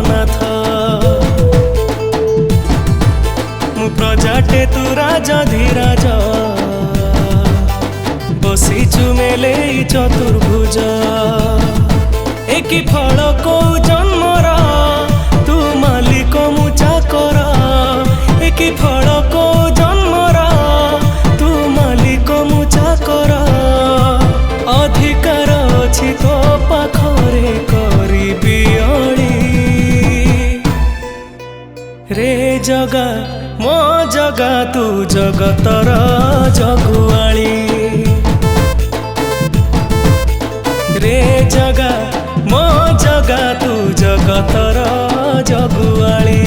ଜଗନ୍ନାଥ। ମୁଁ ପ୍ରଜାଟେ ତୁ ରାଜଧିରାଜ, ବସିଛୁ ମେଲେଇ ଚତୁର୍ଭୁଜ। ଏକି ଫଳ କୋଉ ଜନ୍ମର, ତୁ ମାଲିକ ମୁଁ ଚାକର। ଏକି ଫଳ କୋଉ ଜନ୍ମର, ତୁ ମାଲିକ ମୁଁ ଚାକର। ଅଧିକାର ଅଛି ତୋ ପାଖରେ କରିବି ଅଳି। ରେ ଜଗା ମୋ ଜଗା ତୁ ଜଗତର ଜଗୁଆଳି। ରେ ଜଗା ମୋ ଜଗା ତୁ ଜଗତର ଜଗୁଆଳି।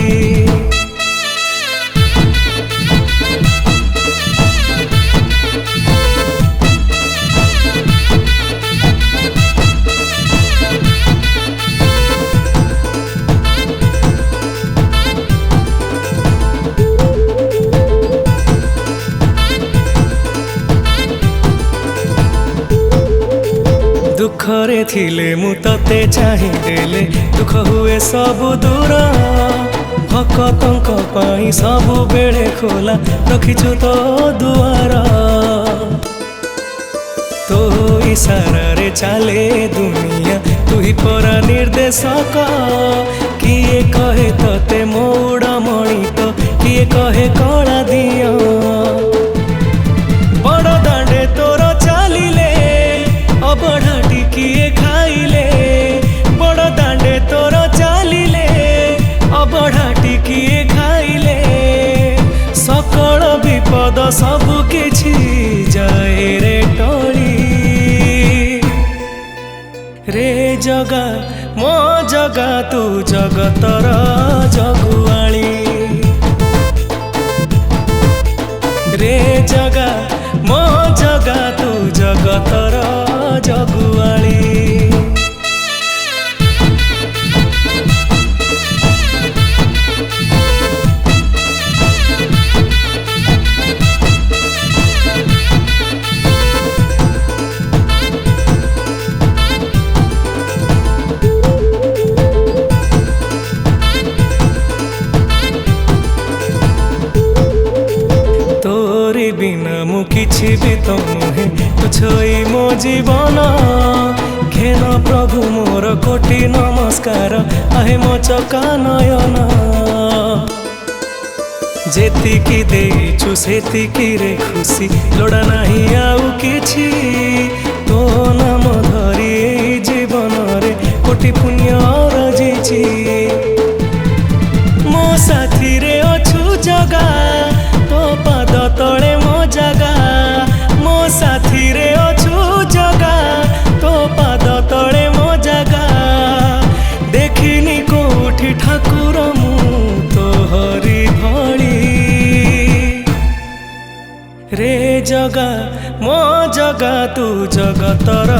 दुखरे थिले मु तते चाहि देले, दुख हुए सबु दूर। भक्तंक पाई सबु बेले खोला रखिछु तो दुआर। तो इशारा रे चले दुनिया, तू ही परा निर्देशक। किए कहे तते मौड़ा मणि तो, किए कहे कला दिया। बड़ दांडे तोर चालिले, अबढ़ाटी किए खाइले। बड़ दांडे तोर चालिले, अबढ़ाटी किए खाइले। सकल विपद सबु किछि जाए रे टली। रे जगा मो जगा तू जगतर जगुआली। रे जगा मो जगा तू जगतर जगुआली। तोरी बिना मु किछि भी तो नुहे, तू छई मो जीवन। घेन प्रभु मोर कोटि नमस्कार, आहे मो चका नयन। जेतिकी देइछु सेतिकी रे खुशी, लोड़ा नाही आउ किछि। तो नाम धरी एई जीवन रे कोटि पुण्य रजिछि। मो साथी रे अछु जगा, तो पाद तले मो जगा। मो साथी रे अछु जगा, तो पाद तले मो जगा। देखिनी कोठी ठाकुर मु तोहरी भଳି। रे जगा मो जगा तू जगतर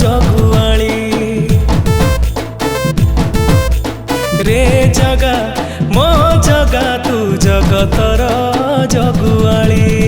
जगुआली। रे जगा मो जगा तू जगतर जगुआली।